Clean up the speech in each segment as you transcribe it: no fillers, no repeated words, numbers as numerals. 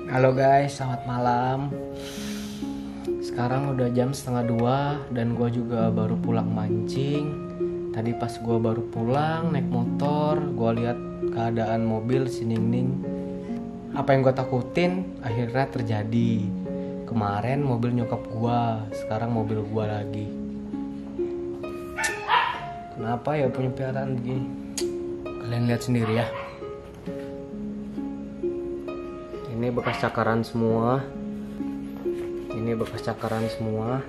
Halo guys, selamat malam. Sekarang udah jam 1:30 dan gue juga baru pulang mancing. Tadi pas gue baru pulang naik motor, gue lihat keadaan mobil si Ningning. Apa yang gue takutin akhirnya terjadi. Kemarin mobil nyokap gue, sekarang mobil gue lagi. Kenapa ya punya piaraan begini? Kalian lihat sendiri ya. Ini bekas cakaran semua. Ini bekas cakaran semua.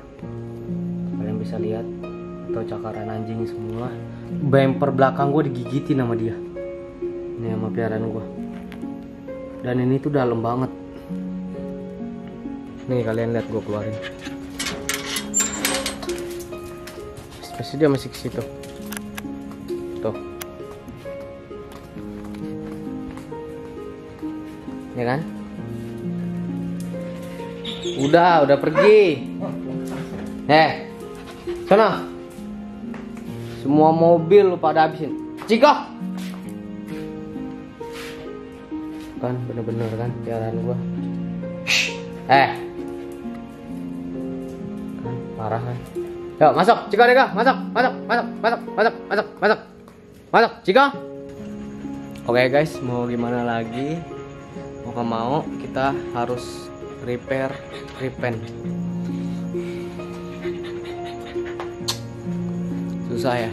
Kalian bisa lihat. Atau cakaran anjing semua. Bumper belakang gue digigitin sama dia. Ini sama piaraan gue. Dan ini tuh dalam banget. Nih kalian lihat gue keluarin. Pasti dia masih ke situ. Tuh. Ya kan? Udah pergi. Sana. Semua mobil lu pada habisin. Cika. Kan bener-bener kan piaraan gua. Kan parah kan. Yuk masuk, Cika Deka, masuk, Cika. Oke guys, mau gimana lagi? Mau gak mau kita harus repair, repaint. Susah ya.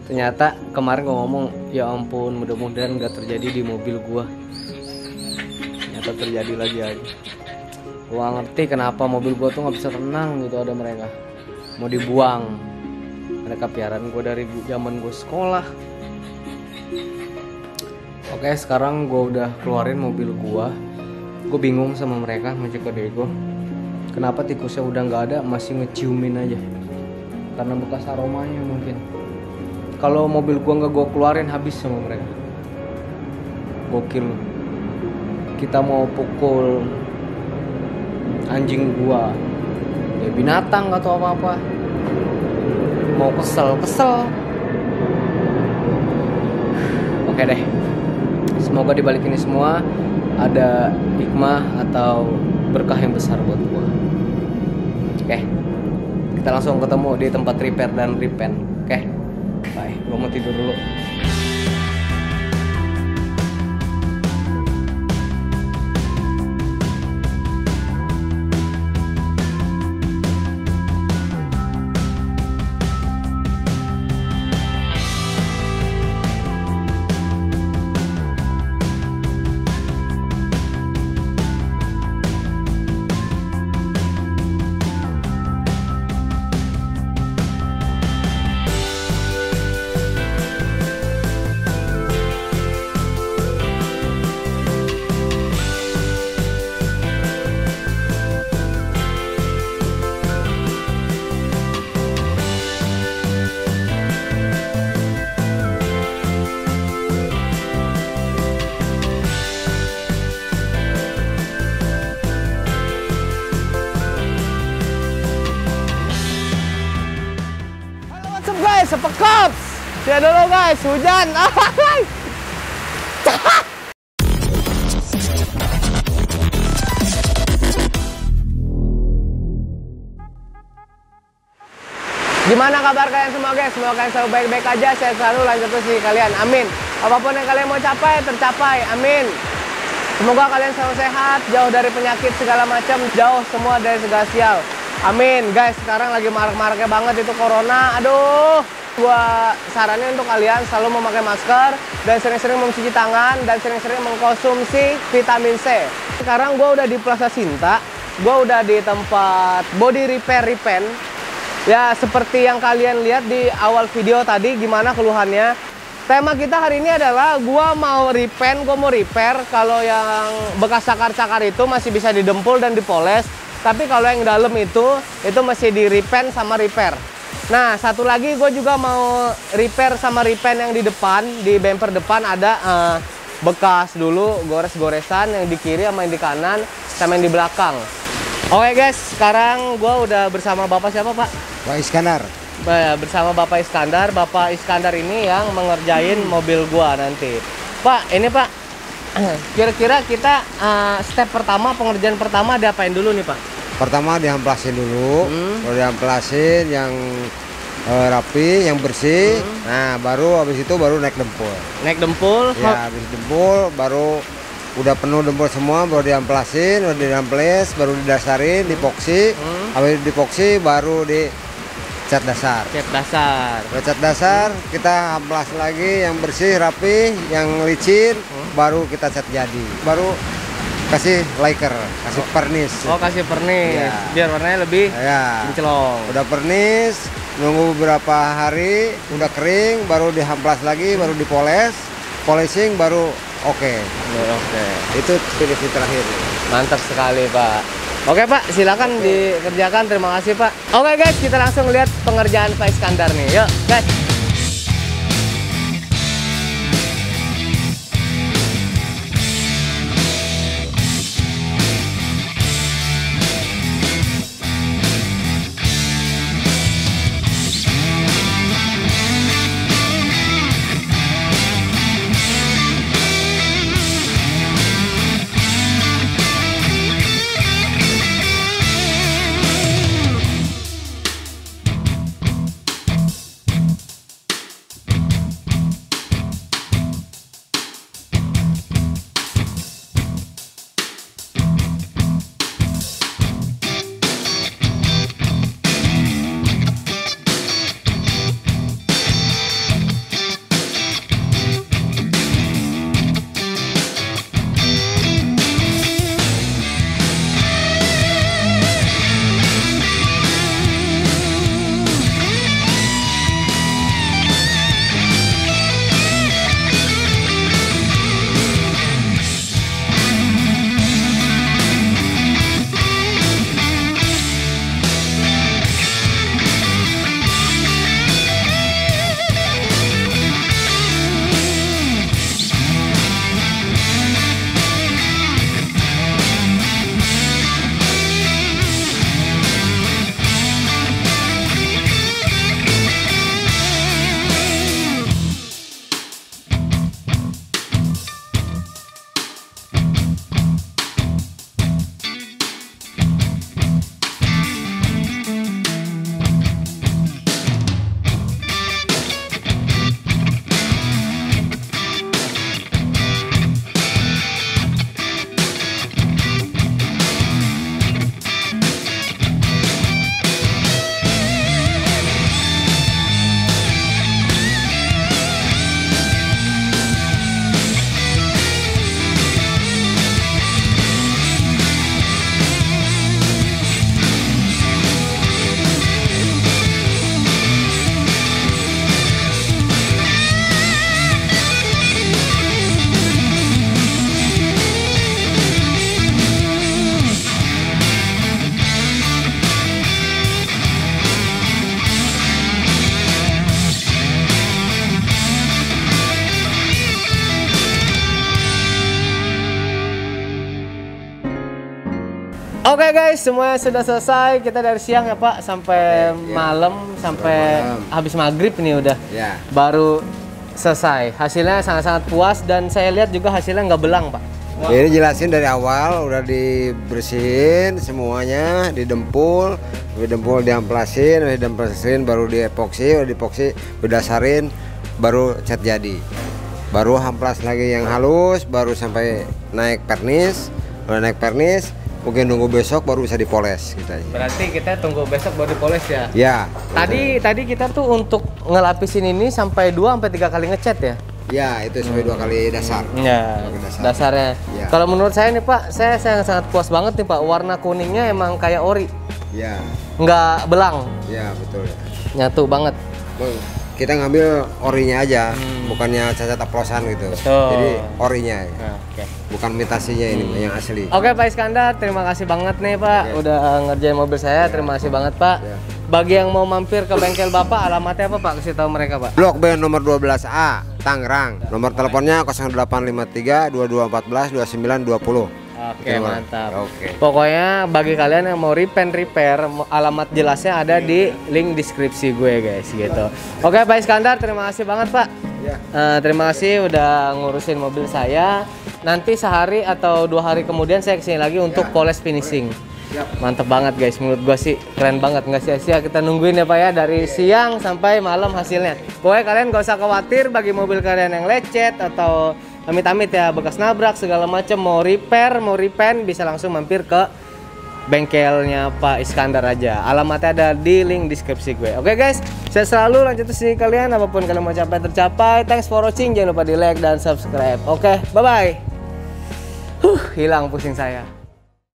Ternyata kemarin gue ngomong, ya ampun, mudah-mudahan gak terjadi di mobil gua. Ternyata terjadi lagi aja. Gua ngerti kenapa mobil gua tuh gak bisa tenang gitu ada mereka. Mau dibuang. Mereka piaraan gua dari zaman gua sekolah. Oke, sekarang gue udah keluarin mobil gue bingung sama mereka, ngecek ke Dego. Kenapa tikusnya udah nggak ada, masih ngeciumin aja. Karena bekas aromanya mungkin. Kalau mobil gue nggak gue keluarin, habis sama mereka. Gokil. Kita mau pukul anjing gue, ya binatang nggak tahu apa-apa. Mau kesel. Oke deh. Semoga dibalik ini semua ada hikmah atau berkah yang besar buat gua. Oke. Kita langsung ketemu di tempat repair dan repaint. Oke. Bye. Gua mau tidur dulu. Sepekops. Ya dulu guys, hujan. Gimana kabar kalian semua guys? Semoga kalian selalu baik-baik aja, sehat selalu, lanjut terus di kalian. Amin. Apapun yang kalian mau capai, tercapai. Amin. Semoga kalian selalu sehat, jauh dari penyakit segala macam, jauh semua dari segala sial. Amin. Guys, sekarang lagi marak-maraknya banget itu corona. Aduh. Gua saranin untuk kalian selalu memakai masker dan sering-sering mencuci tangan dan sering-sering mengkonsumsi vitamin C. Sekarang gua udah di Plaza Sinta, gua udah di tempat body repair repaint. Ya seperti yang kalian lihat di awal video tadi gimana keluhannya. Tema kita hari ini adalah gua mau repaint, gua mau repair. Kalau yang bekas cakar-cakar itu masih bisa didempul dan dipoles, tapi kalau yang dalam itu masih di repaint sama repair. Nah, satu lagi gue juga mau repair sama repaint yang di depan, di bumper depan ada bekas dulu gores-goresan yang di kiri sama yang di kanan sama yang di belakang. Oke guys, sekarang gue udah bersama Bapak siapa Pak? Pak Iskandar. Bersama Bapak Iskandar. Bapak Iskandar ini yang mengerjain mobil gua nanti. Pak, ini Pak, kira-kira kita step pertama, pengerjaan pertama diapain dulu nih Pak? Pertama dihamplasin dulu, kalau dihamplasin yang rapi, yang bersih. Nah, baru habis itu baru naik dempul. Naik dempul? Ya, habis dempul baru udah penuh dempul semua, baru diamplasin, baru diamples, baru didasarin, dipoksi. Habis dipoksi baru di cat dasar. Cat dasar. Udah cat dasar, kita amplas lagi yang bersih, rapi, yang licin, baru kita cat jadi. Baru kasih lacquer, kasih pernis. Oh, kasih pernis. Ya. Biar warnanya lebih kinclong. Udah pernis, nunggu beberapa hari, udah kering, baru dihamplas lagi, baru dipoles, polishing, baru oke. Oke. Itu finishing terakhir. Mantap sekali Pak. Oke Pak, silakan dikerjakan. Terima kasih Pak. Oke guys, kita langsung lihat pengerjaan Pak Iskandar nih. Yuk guys. Oke guys, semuanya sudah selesai. Kita dari siang ya Pak sampai malam, sampai habis maghrib nih udah. Baru selesai. Hasilnya sangat-sangat puas dan saya lihat juga hasilnya nggak belang Pak. Ini jelasin dari awal, udah dibersihin semuanya, didempul, diamplasin, baru diepoksi, udah dipoksi, didasarin, baru cat jadi. Baru hamplas lagi yang halus, baru sampai naik pernis, udah naik pernis. Mungkin nunggu besok baru bisa dipoles gitu aja. Berarti kita tunggu besok baru dipoles ya? Ya. Tadi kita tuh untuk ngelapisin ini sampai 2 sampai 3 kali ngecat ya? Ya, itu sampai 2 kali dasar. Ya, dasarnya. Ya. Kalau menurut saya nih Pak, saya sangat puas banget nih Pak. Warna kuningnya emang kayak ori. Ya. Nggak belang. Ya, betul. Nyatu banget. Kita ngambil orinya aja, bukannya cacat oplosan gitu. Betul. Jadi orinya, Oke. bukan imitasinya ini yang asli. Oke Pak Iskandar, terima kasih banget nih Pak, udah ngerjain mobil saya. Terima kasih banget Pak. Bagi yang mau mampir ke bengkel Bapak, alamatnya apa Pak? Kasih tahu mereka Pak. Blok B nomor 12A, Tangerang. Nomor teleponnya 0853 2214 2920. Oke, mantap. Pokoknya bagi kalian yang mau repair, alamat jelasnya ada di link deskripsi gue guys gitu. Oke Pak Iskandar, terima kasih banget Pak. Ya. Terima kasih udah ngurusin mobil saya. Nanti sehari atau 2 hari kemudian saya kesini lagi untuk polish finishing. Mantep banget guys, menurut gua sih keren banget, nggak sia-sia kita nungguin ya Pak ya, dari siang sampai malam hasilnya. Pokoknya kalian gak usah khawatir bagi mobil kalian yang lecet atau amit-amit ya bekas nabrak segala macam, mau repair mau repaint bisa langsung mampir ke bengkelnya Pak Iskandar aja. Alamatnya ada di link deskripsi gue. Oke guys, saya selalu lanjut sini kalian, apapun kalian mau capai tercapai. Thanks for watching, jangan lupa di like dan subscribe. Oke, bye bye. Hilang pusing saya.